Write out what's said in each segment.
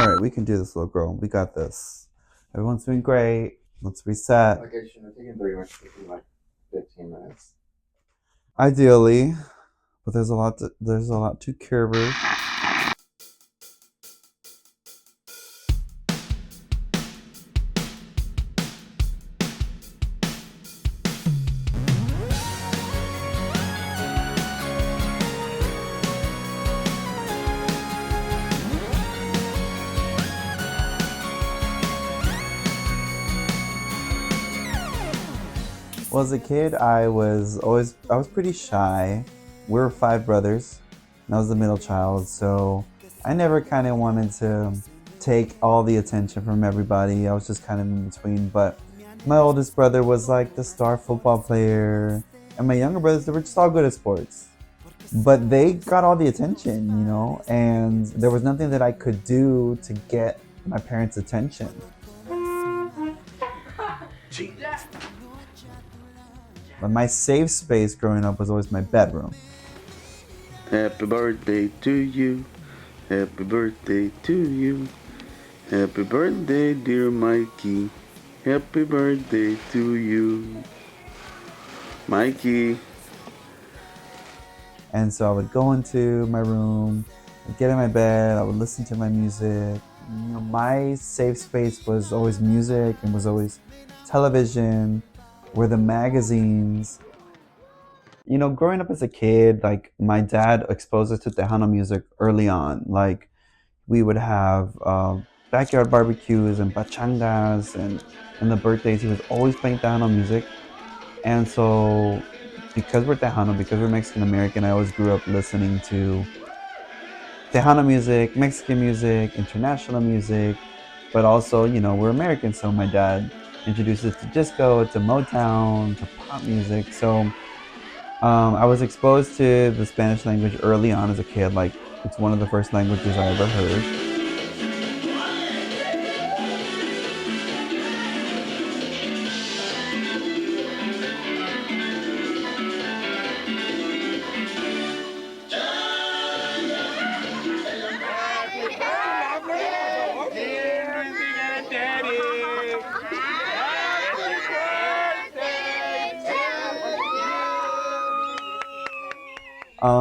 All right, we can do this, little girl. We got this. Everyone's doing great. Let's reset. Okay, shouldn't have taken 30 minutes, taking like 15 minutes. Ideally, but there's a lot to cover. Well, as a kid, I was pretty shy. We were 5 brothers, and I was the middle child, so I never kind of wanted to take all the attention from everybody. I was just kind of in between. But my oldest brother was like the star football player, and my younger brothers, they were just all good at sports. But they got all the attention, you know, and there was nothing that I could do to get my parents' attention. But my safe space growing up was always my bedroom. Happy birthday to you. Happy birthday to you. Happy birthday, dear Mikey. Happy birthday to you. Mikey. And so I would go into my room, I'd get in my bed, I would listen to my music. You know, my safe space was always music and was always television, were the magazines. You know, growing up as a kid, like my dad exposed us to Tejano music early on. Like we would have backyard barbecues and pachangas, and the birthdays, he was always playing Tejano music. And so because we're Tejano, because we're Mexican American, I always grew up listening to Tejano music, Mexican music, international music, but also, you know, we're American, so my dad introduced us to disco, to Motown, to pop music. So I was exposed to the Spanish language early on as a kid. Like, it's one of the first languages I ever heard.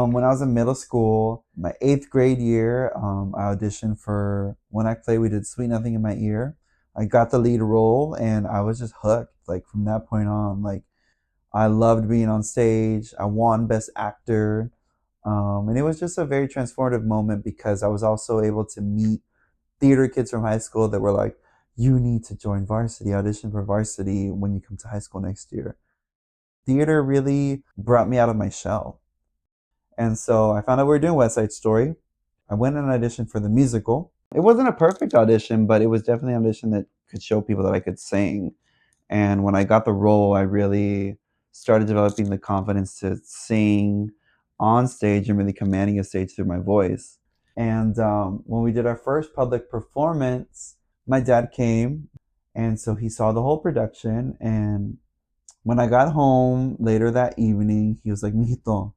When I was in middle school, my 8th grade year, I auditioned for When I Play. We did Sweet Nothing in My Ear. I got the lead role and I was just hooked. Like from that point on, like I loved being on stage. I won Best Actor. And it was just a very transformative moment because I was also able to meet theater kids from high school that were like, you need to join varsity, audition for varsity when you come to high school next year. Theater really brought me out of my shell. And so I found out we were doing West Side Story. I went and auditioned for the musical. It wasn't a perfect audition, but it was definitely an audition that could show people that I could sing. And when I got the role, I really started developing the confidence to sing on stage and really commanding a stage through my voice. And when we did our first public performance, my dad came, and so he saw the whole production. And when I got home later that evening, he was like, Mijito,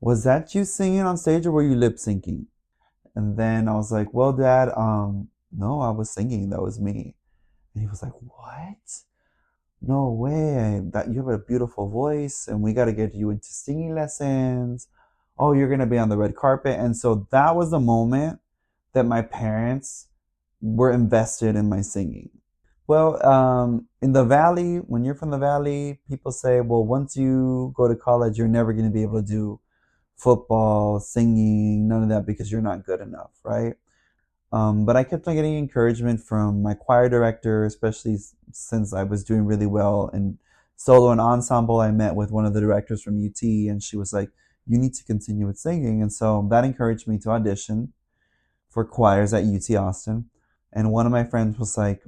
was that you singing on stage or were you lip syncing? And then I was like, well, Dad, no, I was singing. That was me. And he was like, what? No way. That you have a beautiful voice and we got to get you into singing lessons. Oh, you're going to be on the red carpet. And so that was the moment that my parents were invested in my singing. Well, in the Valley, when you're from the Valley, people say, well, once you go to college, you're never going to be able to do football, singing, none of that because you're not good enough, right? But I kept on getting encouragement from my choir director, especially since I was doing really well in solo and ensemble. I met with one of the directors from UT and she was like, you need to continue with singing. And so that encouraged me to audition for choirs at UT Austin. And one of my friends was like,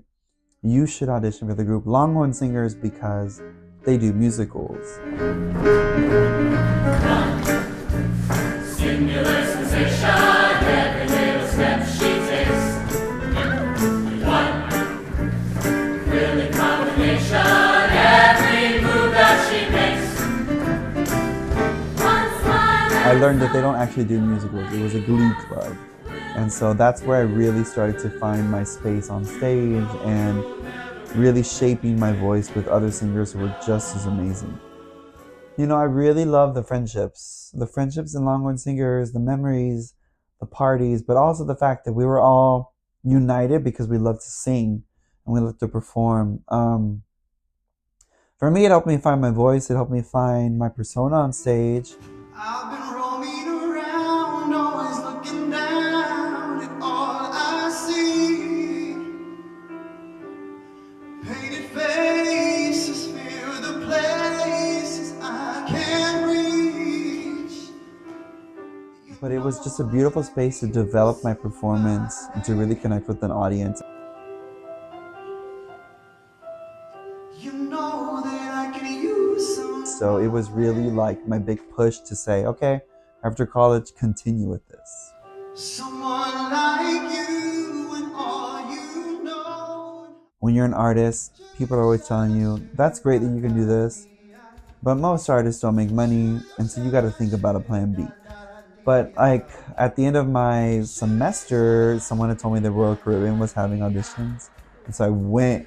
you should audition for the group Longhorn Singers because they do musicals. Singular sensation, every little step she takes. One thrilling combination, every move that she makes. I learned that they don't actually do musicals. It was a glee club. And so that's where I really started to find my space on stage and really shaping my voice with other singers who were just as amazing. You know, I really love the friendships in Longhorn Singers, the memories, the parties, but also the fact that we were all united because we love to sing and we love to perform. For me, it helped me find my voice. It helped me find my persona on stage. I've been roaming around, always looking down at all I see. Painted faces fill the places I can't reach. But it was just a beautiful space to develop my performance and to really connect with an audience. So it was really like my big push to say, okay, after college, continue with this. Someone like you and all you know. When you're an artist, people are always telling you, that's great that you can do this, but most artists don't make money, and so you got to think about a plan B. But like at the end of my semester, someone had told me that Royal Caribbean was having auditions, and so I went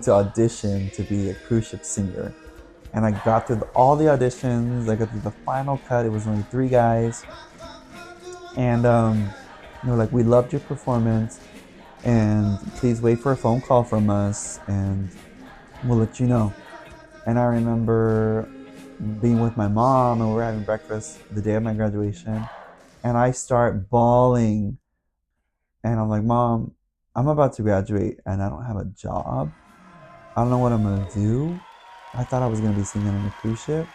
to audition to be a cruise ship singer. And I got through all the auditions. I got through the final cut. It was only 3 guys. And they were like, we loved your performance. And please wait for a phone call from us. And we'll let you know. And I remember being with my mom. And we were having breakfast the day of my graduation. And I start bawling. And I'm like, Mom, I'm about to graduate. And I don't have a job. I don't know what I'm going to do. I thought I was going to be singing on a cruise ship.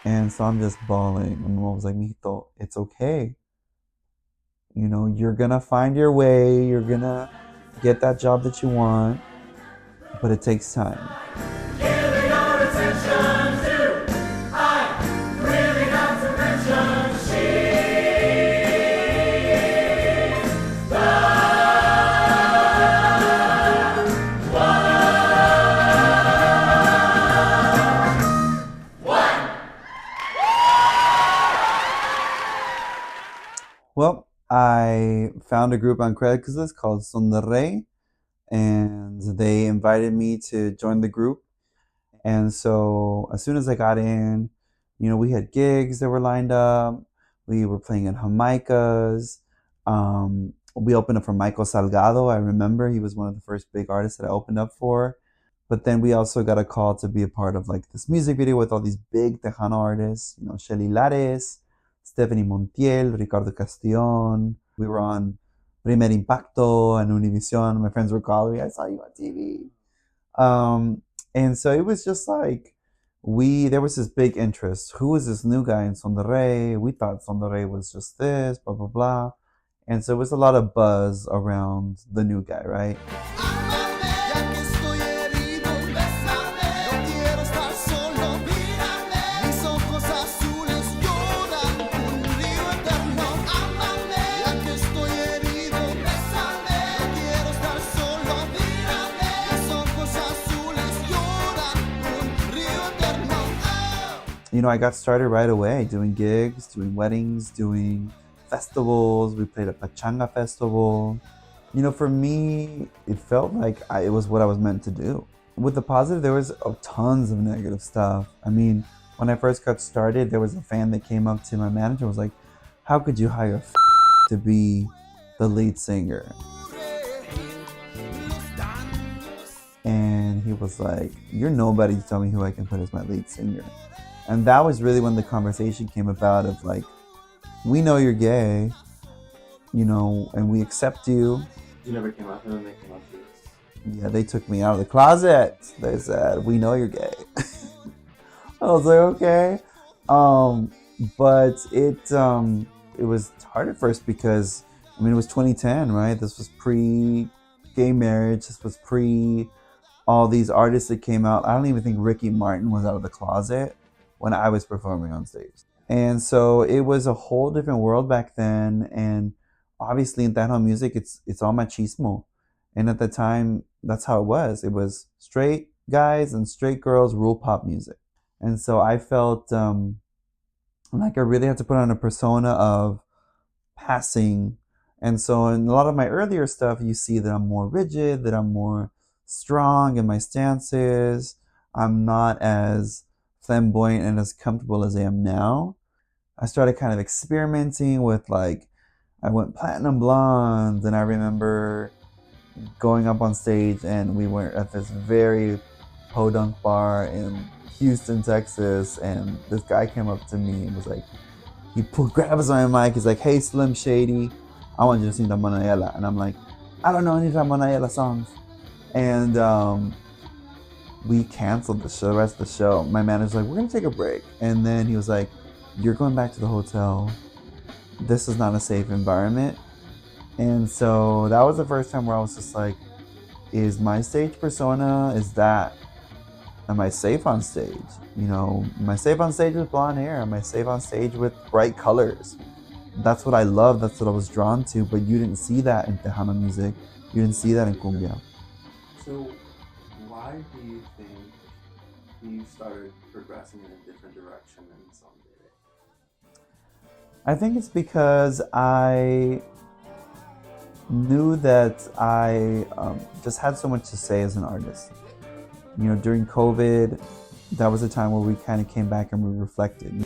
And so I'm just bawling. And my mom was like, Mijito, it's okay. You know, you're going to find your way. You're going to get that job that you want. But it takes time. Giving your attention to, I really have to mention, she's the Well, I found a group on Craigslist called Son de Rey, and they invited me to join the group. And so as soon as I got in, you know, we had gigs that were lined up. We were playing at Jamaicas. We opened up for Michael Salgado. I remember he was one of the first big artists that I opened up for. But then we also got a call to be a part of like this music video with all these big Tejano artists, you know, Shelly Lares, Stephanie Montiel, Ricardo Castillon. We were on Primer Impacto and Univision. My friends were calling me, I saw you on TV. And so it was just like, there was this big interest. Who is this new guy in Son de Rey? We thought Son de Rey was just this, blah, blah, blah. And so it was a lot of buzz around the new guy, right? You know, I got started right away doing gigs, doing weddings, doing festivals. We played a Pachanga festival. You know, for me, it felt like it was what I was meant to do. With the positive, there was tons of negative stuff. I mean, when I first got started, there was a fan that came up to my manager and was like, how could you hire a to be the lead singer? And he was like, you're nobody to tell me who I can put as my lead singer. And that was really when the conversation came about of like, we know you're gay, you know, and we accept you. You never came out to them, they came out to you. Yeah, they took me out of the closet. They said, we know you're gay. I was like, okay. But it was hard at first because, I mean, it was 2010, right? This was pre-gay marriage. This was pre all these artists that came out. I don't even think Ricky Martin was out of the closet when I was performing on stage. And so it was a whole different world back then. And obviously in Tejano music, it's all machismo. And at the time, that's how it was. It was straight guys and straight girls rule pop music. And so I felt like I really had to put on a persona of passing And so in a lot of my earlier stuff, you see that I'm more rigid, that I'm more strong in my stances. I'm not as flamboyant and as comfortable as I am now. I started kind of experimenting with, like, I went platinum blonde, and I remember going up on stage, and we were at this very podunk bar in Houston, Texas, and this guy came up to me and was like, grabs my mic, he's like, "Hey, Slim Shady, I want you to sing the Monayela." And I'm like, "I don't know any of the Monayela songs." And we canceled the rest of the show. My manager's like, "We're gonna take a break." And then he was like, "You're going back to the hotel. This is not a safe environment." And so that was the first time where I was just like, is my stage persona, am I safe on stage? You know, am I safe on stage with blonde hair? Am I safe on stage with bright colors? That's what I love, that's what I was drawn to, but you didn't see that in Tejano music. You didn't see that in cumbia. So, why do you think you started progressing in a different direction than Son de Rey? I think it's because I knew that I just had so much to say as an artist. You know, during COVID, that was a time where we kind of came back and we reflected.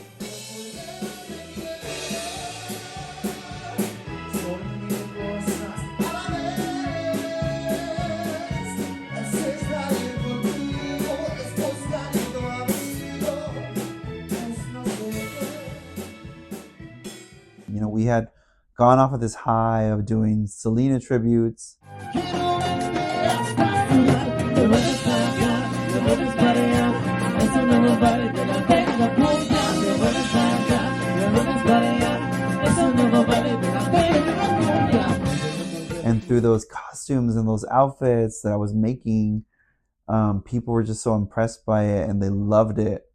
You know, we had gone off of this high of doing Selena tributes. And through those costumes and those outfits that I was making, people were just so impressed by it and they loved it.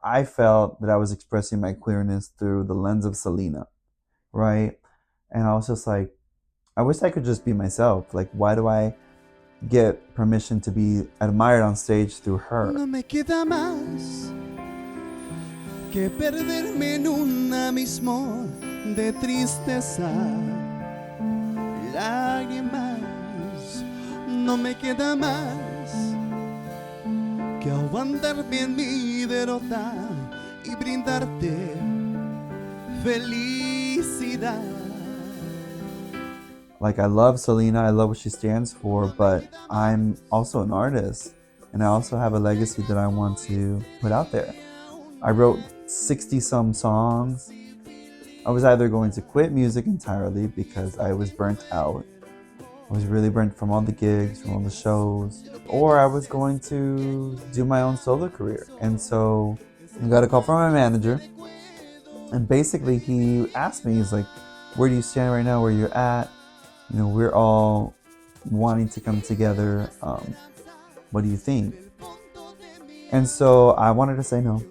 I felt that I was expressing my queerness through the lens of Selena, right? And I was just like, I wish I could just be myself. Like, why do I get permission to be admired on stage through her? No me queda más que perderme en un abismo de tristeza, lágrimas. No me queda más que aguantarme en mi derrota y brindarte felicidad. Like, I love Selena, I love what she stands for, but I'm also an artist, and I also have a legacy that I want to put out there. I wrote 60-some songs. I was either going to quit music entirely because I was burnt out. I was really burnt from all the gigs, from all the shows, or I was going to do my own solo career. And so I got a call from my manager, and basically he asked me, he's like, "Where do you stand right now, where you're at? You know, we're all wanting to come together. What do you think?" And so I wanted to say no,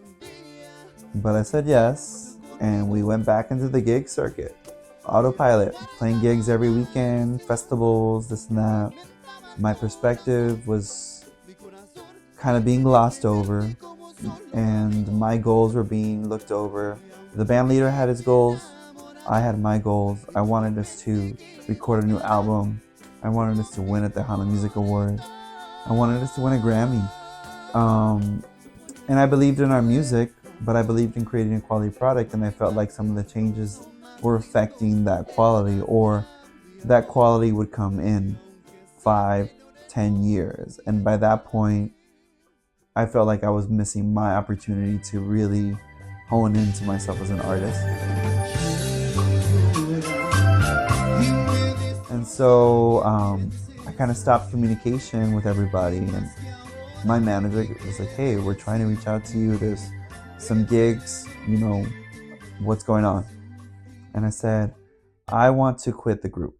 but I said yes, and we went back into the gig circuit. Autopilot, playing gigs every weekend, festivals, this and that. My perspective was kind of being glossed over, and my goals were being looked over. The band leader had his goals, I had my goals. I wanted us to record a new album. I wanted us to win at the Tejano Music Awards. I wanted us to win a Grammy. And I believed in our music, but I believed in creating a quality product, and I felt like some of the changes were affecting that quality, or that quality would come in 5-10 years. And by that point, I felt like I was missing my opportunity to really hone into myself as an artist. And so I kind of stopped communication with everybody, and my manager was like, "Hey, we're trying to reach out to you. There's some gigs, you know, what's going on?" And I said, "I want to quit the group.